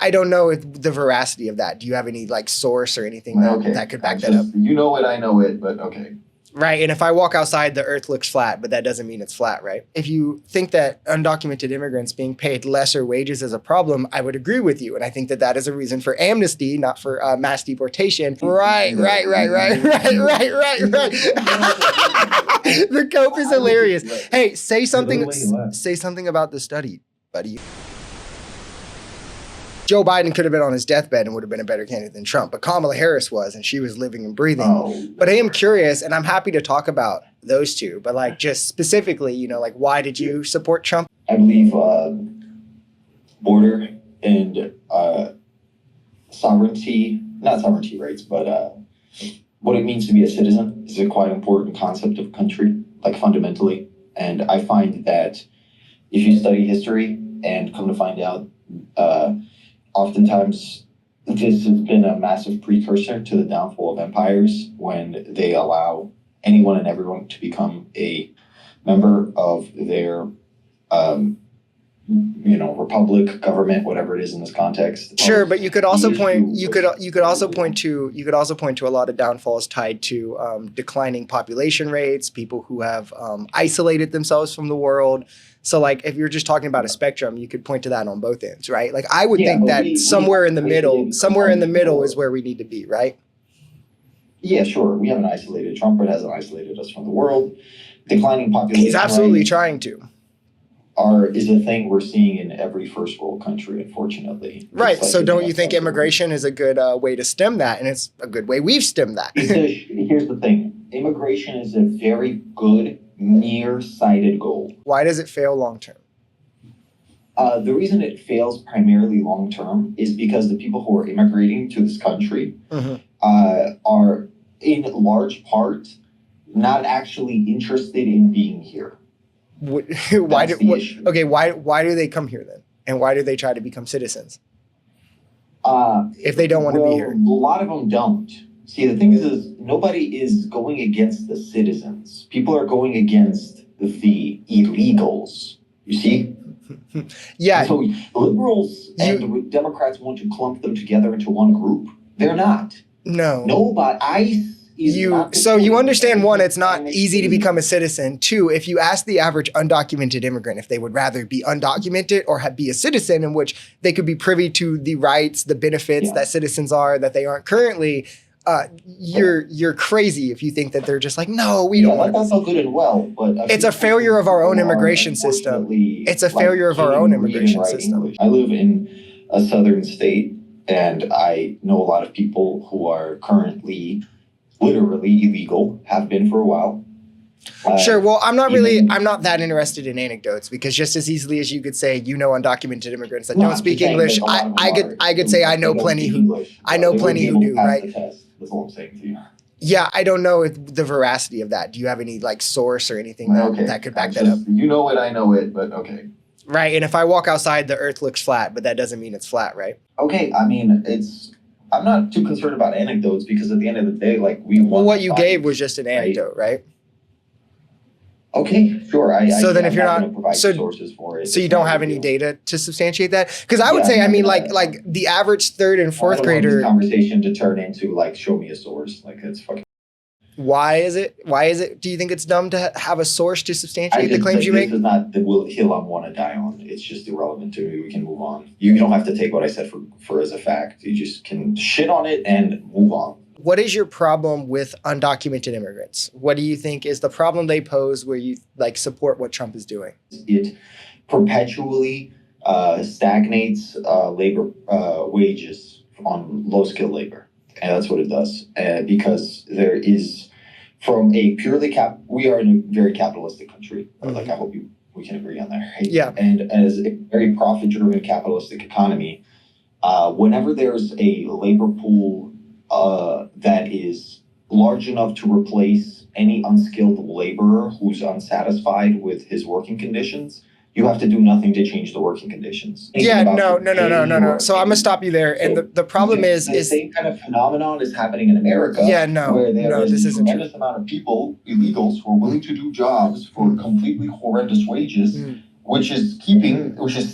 I don't know the veracity of that. Do you have any like source or anything that could back that up? You know it, I know it, but okay. Right. And if I walk outside, the earth looks flat, but that doesn't mean it's flat, right? If you think that undocumented immigrants being paid lesser wages is a problem, I would agree with you. And I think that that is a reason for amnesty, not for mass deportation. Right. The cope is hilarious. Hey, say something about the study, buddy. Joe Biden could have been on his deathbed and would have been a better candidate than Trump, but Kamala Harris was, and she was living and breathing. Oh. But I am curious, and I'm happy to talk about those two, but like just specifically, you know, like why did you support Trump? I believe border and not sovereignty rights, but what it means to be a citizen is a quite important concept of country, like fundamentally. And I find that if you study history and come to find out, oftentimes, this has been a massive precursor to the downfall of empires when they allow anyone and everyone to become a member of their, republic, government, whatever it is in this context. Sure, but you could also point. You could also point to a lot of downfalls tied to declining population rates, people who have isolated themselves from the world. So like if you're just talking about a spectrum, you could point to that on both ends, right? Like I would think that somewhere in the middle is where we need to be, right? Yeah, sure. We haven't isolated. Trump hasn't isolated us from the world. Declining population. He's absolutely trying to. Is a thing we're seeing in every first world country, unfortunately. Right. So don't you think immigration is a good way to stem that? And it's a good way we've stemmed that. Here's the thing. Immigration is a very good, near-sighted goal. Why does it fail long-term? The reason it fails primarily long-term is because the people who are immigrating to this country are, in large part, not actually interested in being here. Why do they come here then? And why do they try to become citizens? If they don't want to be here. A lot of them don't. See, the thing is nobody is going against the citizens. People are going against the illegals. You see? Yeah. So liberals and Democrats want to clump them together into one group. They're not. No. Nobody. ICE. So you understand, one, it's not easy to become a citizen. Two, if you ask the average undocumented immigrant if they would rather be undocumented or be a citizen in which they could be privy to the rights, the benefits that citizens are that they aren't currently, you're crazy if you think that they're just like, no, we don't want to. That's all good and well, but it's a failure of our own immigration system. It's a failure of our own immigration system. I live in a southern state, and I know a lot of people who are currently literally illegal, have been for a while. Sure. Well, I'm not that interested in anecdotes because just as easily as you could say, undocumented immigrants that don't speak English, I could say I know plenty who do, right? That's all I'm saying to you. Yeah, I don't know the veracity of that. Do you have any like source or anything that could back that up? You know it, I know it, but okay. Right. And if I walk outside, the earth looks flat, but that doesn't mean it's flat, right? Okay. I mean, I'm not too concerned about anecdotes because at the end of the day, like what you gave was just an anecdote, right? Okay, sure. So then if you're not provide sources for it. So you don't have any data to substantiate that? Because I would say, I mean, like the average third and fourth grader. This conversation to turn into like, show me a source. Like it's fucking. Why is it? Do you think it's dumb to have a source to substantiate the claims you make? This is not the hill I want to die on. It's just irrelevant to me. We can move on. You don't have to take what I said for as a fact. You just can shit on it and move on. What is your problem with undocumented immigrants? What do you think is the problem they pose where you like support what Trump is doing? It perpetually stagnates labor wages on low-skilled labor. And that's what it does. Because there is, from a purely we are in a very capitalistic country. Like, I hope we can agree on that, right? Yeah. And as a very profit-driven capitalistic economy, whenever there's a labor pool that is large enough to replace any unskilled laborer who's unsatisfied with his working conditions, you have to do nothing to change the working conditions. Yeah, no. So I'm gonna stop you there. And the problem is the same kind of phenomenon is happening in America. Yeah, no, where there is a isn't tremendous amount of people, illegals, who are willing to do jobs for completely horrendous wages, which is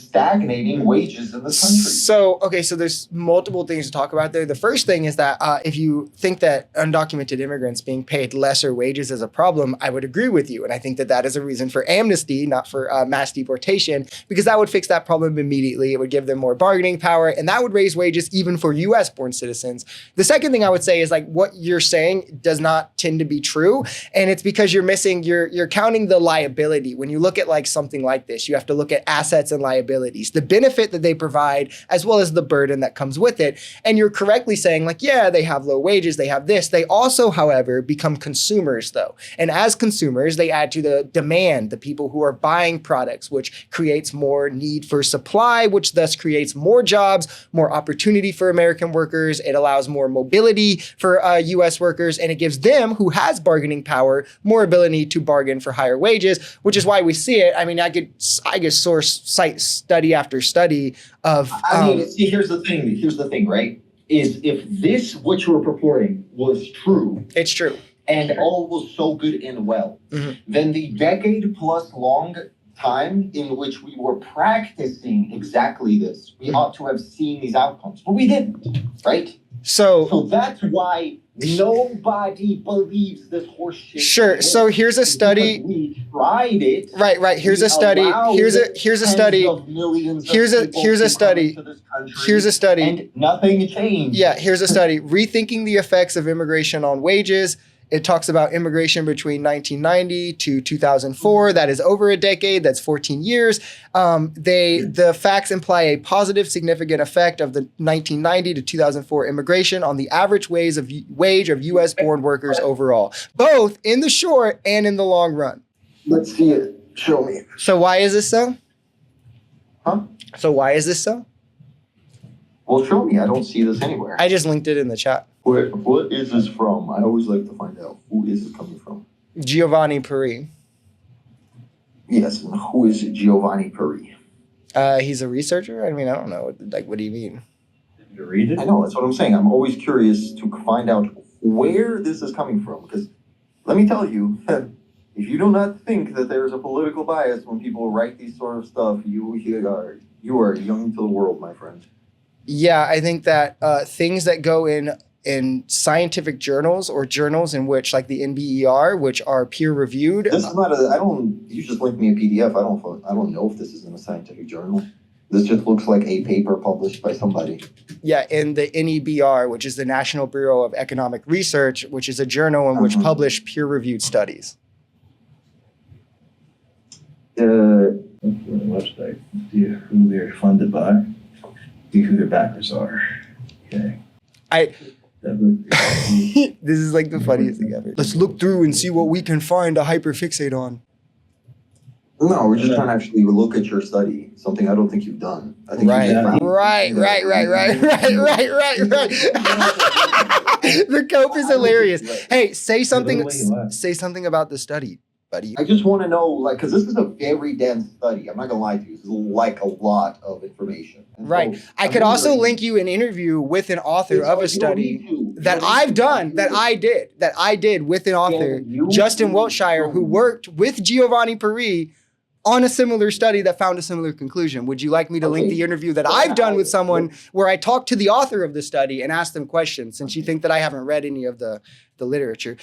stagnating wages in this country. So there's multiple things to talk about there. The first thing is that if you think that undocumented immigrants being paid lesser wages is a problem, I would agree with you. And I think that that is a reason for amnesty, not for mass deportation, because that would fix that problem immediately. It would give them more bargaining power, and that would raise wages even for US born citizens. The second thing I would say is like what you're saying does not tend to be true. And it's because you're counting the liability. When you look at like something like this, you have to look at assets and liabilities, the benefit that they provide, as well as the burden that comes with it. And you're correctly saying like, yeah, they have low wages, they have this. They also, however, become consumers though. And as consumers, they add to the demand, the people who are buying products, which creates more need for supply, which thus creates more jobs, more opportunity for American workers. It allows more mobility for US workers, and it gives them, who has bargaining power, more ability to bargain for higher wages, which is why we see it. I mean, I could cite study after study of. See, here's the thing, right? Is if this, what you were purporting, was true. It's true. And all was so good and well, then the decade plus long time in which we were practicing exactly this, we ought to have seen these outcomes, but we didn't, right? So that's why nobody believes this horse shit. Sure. So here's a study. We tried it. Right. Here's a study. Here's a study. Here's a study. Here's a study. And nothing changed. Yeah. Here's a study. Rethinking the effects of immigration on wages. It talks about immigration between 1990 to 2004. That is over a decade. That's 14 years. The facts imply a positive, significant effect of the 1990 to 2004 immigration on the average wage of U.S.-born workers overall, both in the short and in the long run. Let's see it. Show me. So why is this so? Huh? So why is this so? Well, show me. I don't see this anywhere. I just linked it in the chat. What is this from? I always like to find out who is it coming from. Giovanni Peri. Yes, and who is Giovanni Peri? He's a researcher. I mean, I don't know. Like, what do you mean? Did you read it? I know, that's what I'm saying. I'm always curious to find out where this is coming from. Because let me tell you, if you do not think that there's a political bias when people write these sort of stuff, you are young to the world, my friend. Yeah, I think that things that go in scientific journals or journals in which, like the NBER, which are peer reviewed. This is not you just linked me a PDF. I don't know if this is in a scientific journal. This just looks like a paper published by somebody. Yeah, in the NEBR, which is the National Bureau of Economic Research, which is a journal in which publish peer reviewed studies. Website. See who they're funded by. See who their backers are. Okay. This is like the funniest thing ever. Let's look through and see what we can find to hyperfixate on. No, we're just trying to actually look at your study. Something I don't think you've done. I think Right. The cope is hilarious. Hey, say something about the study, buddy. I just want to know, because this is a very dense study. I'm not going to lie to you. This is like a lot of information. And right. so I could also link you an interview with an author of a study that I've done, that I did with an author, Justin Wiltshire, who worked with Giovanni Peri on a similar study that found a similar conclusion. Would you like me to link the interview that I've done with someone where I talked to the author of the study and asked them questions, since you think that I haven't read any of the literature?